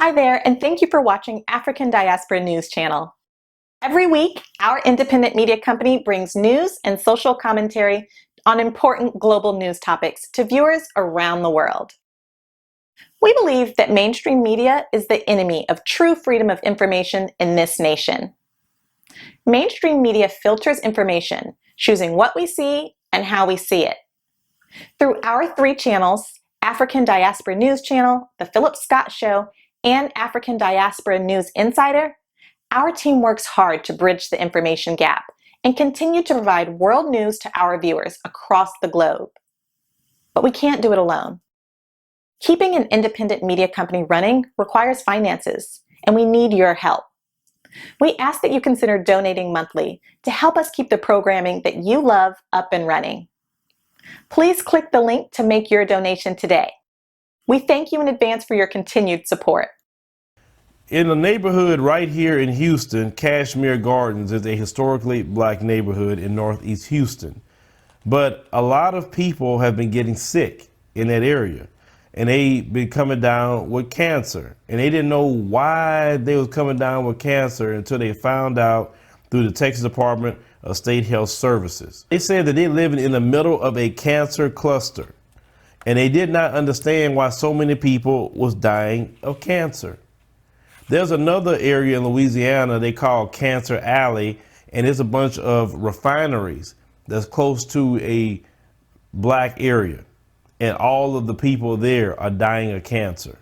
Hi there, and thank you for watching African Diaspora News Channel. Every week, our independent media company brings news and social commentary on important global news topics to viewers around the world. We believe that mainstream media is the enemy of true freedom of information in this nation. Mainstream media filters information, choosing what we see and how we see it. Through our three channels, African Diaspora News Channel, The Phillip Show, and African Diaspora News Insider, our team works hard to bridge the information gap and continue to provide world news to our viewers across the globe. But we can't do it alone. Keeping an independent media company running requires finances, and we need your help. We ask that you consider donating monthly to help us keep the programming that you love up and running. Please click the link to make your donation today. We thank you in advance for your continued support. In a neighborhood right here in Houston, Kashmere Gardens is a historically black neighborhood in Northeast Houston. But a lot of people have been getting sick in that area, and they've been coming down with cancer. And they didn't know why they was coming down with cancer until they found out through the Texas Department of State Health Services. They said that they're living in the middle of a cancer cluster, and they did not understand why so many people was dying of cancer. There's another area in Louisiana they call Cancer Alley, and it's a bunch of refineries that's close to a black area, and all of the people there are dying of cancer.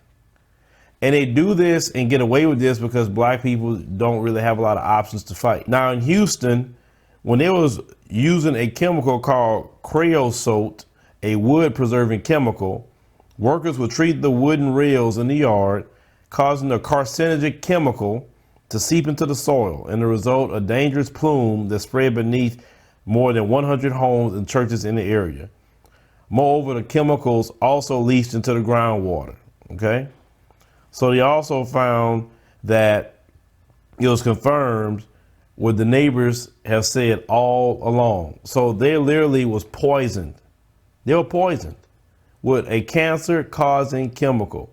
And they do this and get away with this because black people don't really have a lot of options to fight. Now in Houston, when they was using a chemical called creosote, a wood preserving chemical, workers would treat the wooden rails in the yard, causing a carcinogenic chemical to seep into the soil, and the result, a dangerous plume that spread beneath more than 100 homes and churches in the area. Moreover, the chemicals also leached into the groundwater, okay? So they also found that it was confirmed what the neighbors have said all along. So they literally was poisoned. They were poisoned with a cancer-causing chemical.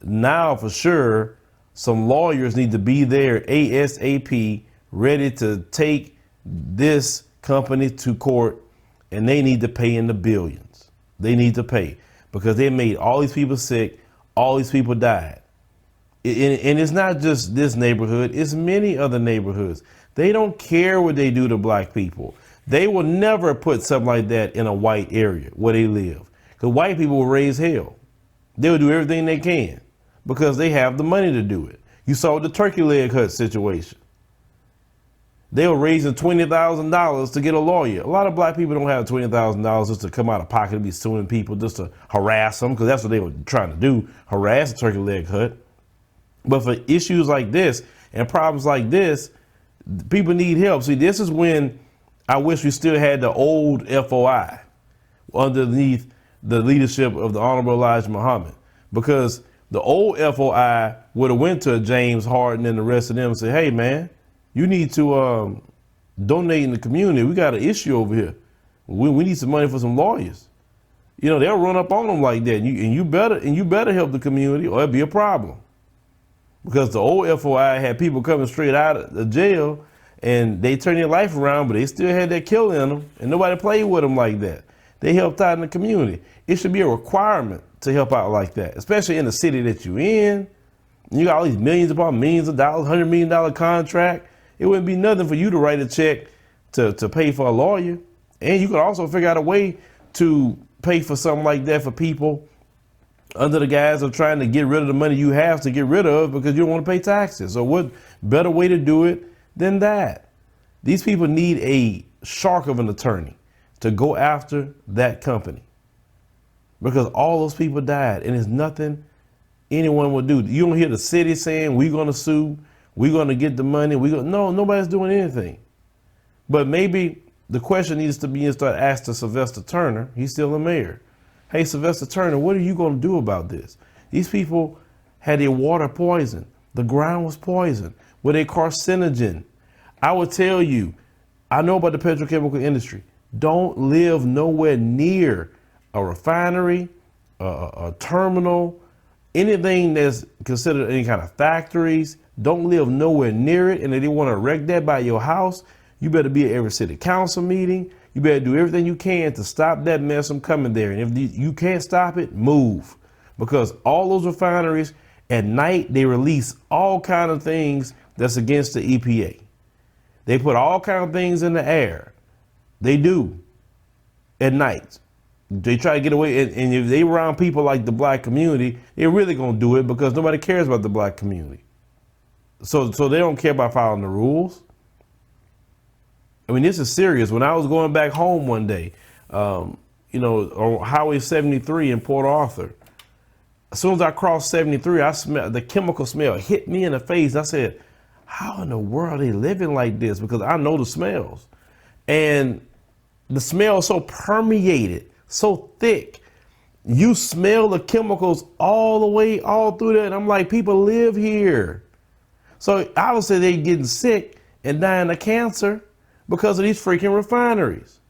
Now, for sure, some lawyers need to be there ASAP, ready to take this company to court, and they need to pay in the billions. They need to pay because they made all these people sick, all these people died. And it's not just this neighborhood, it's many other neighborhoods. They don't care what they do to black people. They will never put something like that in a white area where they live, because white people will raise hell. They will do everything they can because they have the money to do it. You saw the turkey leg hut situation. They were raising $20,000 to get a lawyer. A lot of black people don't have $20,000 just to come out of pocket and be suing people just to harass them, because that's what they were trying to do, harass the turkey leg hut. But for issues like this and problems like this, people need help. See, this is when I wish we still had the old FOI underneath the leadership of the Honorable Elijah Muhammad, because the old FOI would have went to James Harden and the rest of them and said, hey man, you need to donate in the community. We got an issue over here. We need some money for some lawyers. You know, they'll run up on them like that, and you better help the community or it'll be a problem. Because the old FOI had people coming straight out of the jail and they turned their life around, but they still had that kill in them, and nobody played with them like that. They helped out in the community. It should be a requirement to help out like that, especially in the city that you're in. You got all these millions upon millions of dollars, $100 million contract. It wouldn't be nothing for you to write a check to pay for a lawyer. And you could also figure out a way to pay for something like that for people under the guise of trying to get rid of the money you have to get rid of because you don't want to pay taxes. So what better way to do it than that? These people need a shark of an attorney to go after that company, because all those people died and there's nothing anyone will do. You don't hear the city saying, we're going to sue, we're going to get the money. No, nobody's doing anything. But maybe the question needs to be asked to Sylvester Turner. He's still the mayor. Hey, Sylvester Turner, what are you going to do about this? These people had their water poisoned. The ground was poisoned with a carcinogen. I would tell you, I know about the petrochemical industry. Don't live nowhere near a refinery, a terminal, anything that's considered any kind of factories, don't live nowhere near it. And if they want to erect that by your house, you better be at every city council meeting. You better do everything you can to stop that mess from coming there. And if you can't stop it, move. Because all those refineries at night, they release all kind of things that's against the EPA. They put all kind of things in the air. They do at night. They try to get away. And if they around people like the black community, they're really going to do it because nobody cares about the black community. So they don't care about following the rules. I mean, this is serious. When I was going back home one day, on Highway 73 in Port Arthur, as soon as I crossed 73, I smelled the chemical smell hit me in the face. I said, how in the world are they living like this? Because I know the smells. And the smell is so permeated, so thick. You smell the chemicals all the way, all through there. And I'm like, people live here. So obviously they're getting sick and dying of cancer because of these freaking refineries.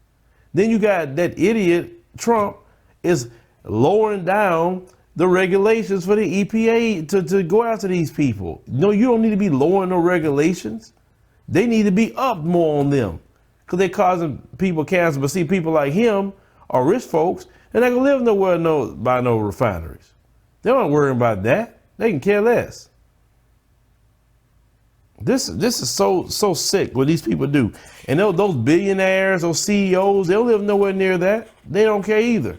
Then you got that idiot Trump is lowering down the regulations for the EPA to go after these people. No, you don't need to be lowering no regulations. They need to be up more on them because they're causing people cancer. But see, people like him are rich folks and they can live nowhere by no refineries. They don't worry about that. They can care less. This is so sick what these people do. And those billionaires, those CEOs, they don't live nowhere near that. They don't care either.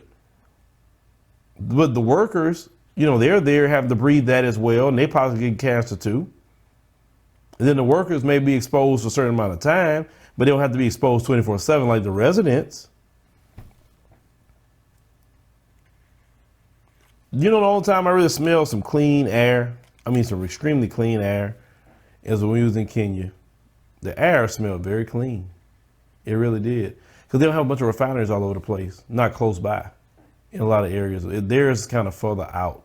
But the workers, they're there having to breathe that as well, and they possibly get cancer too. And then the workers may be exposed for a certain amount of time, but they don't have to be exposed 24/7 like the residents. The only time I really smell some clean air, some extremely clean air, is when we was in Kenya. The air smelled very clean. It really did. Because they don't have a bunch of refineries all over the place, not close by in a lot of areas. Theirs is kind of further out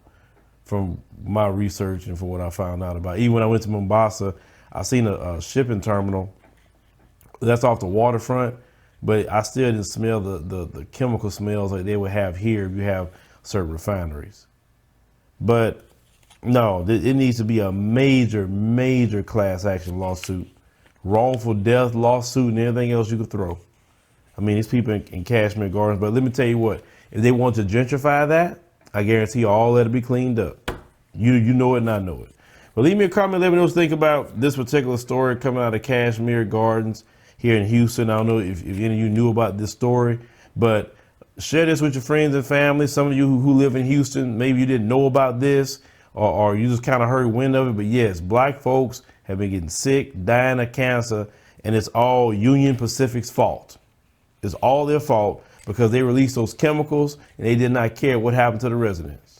from my research and from what I found out about. Even when I went to Mombasa, I seen a shipping terminal that's off the waterfront, but I still didn't smell the chemical smells like they would have here if you have certain refineries. But no, it needs to be a major class action lawsuit, wrongful death lawsuit, and everything else you could throw. These people in Kashmere Gardens, but let me tell you what, if they want to gentrify that, I guarantee all that'll be cleaned up. You know it and I know it. But leave me a comment, let me know what you think about this particular story coming out of Kashmere Gardens here in Houston. I don't know if any of you knew about this story, but share this with your friends and family. Some of you who live in Houston, maybe you didn't know about this, or you just kind of heard wind of it. But yes, black folks have been getting sick, dying of cancer, and it's all Union Pacific's fault. It's all their fault because they released those chemicals and they did not care what happened to the residents.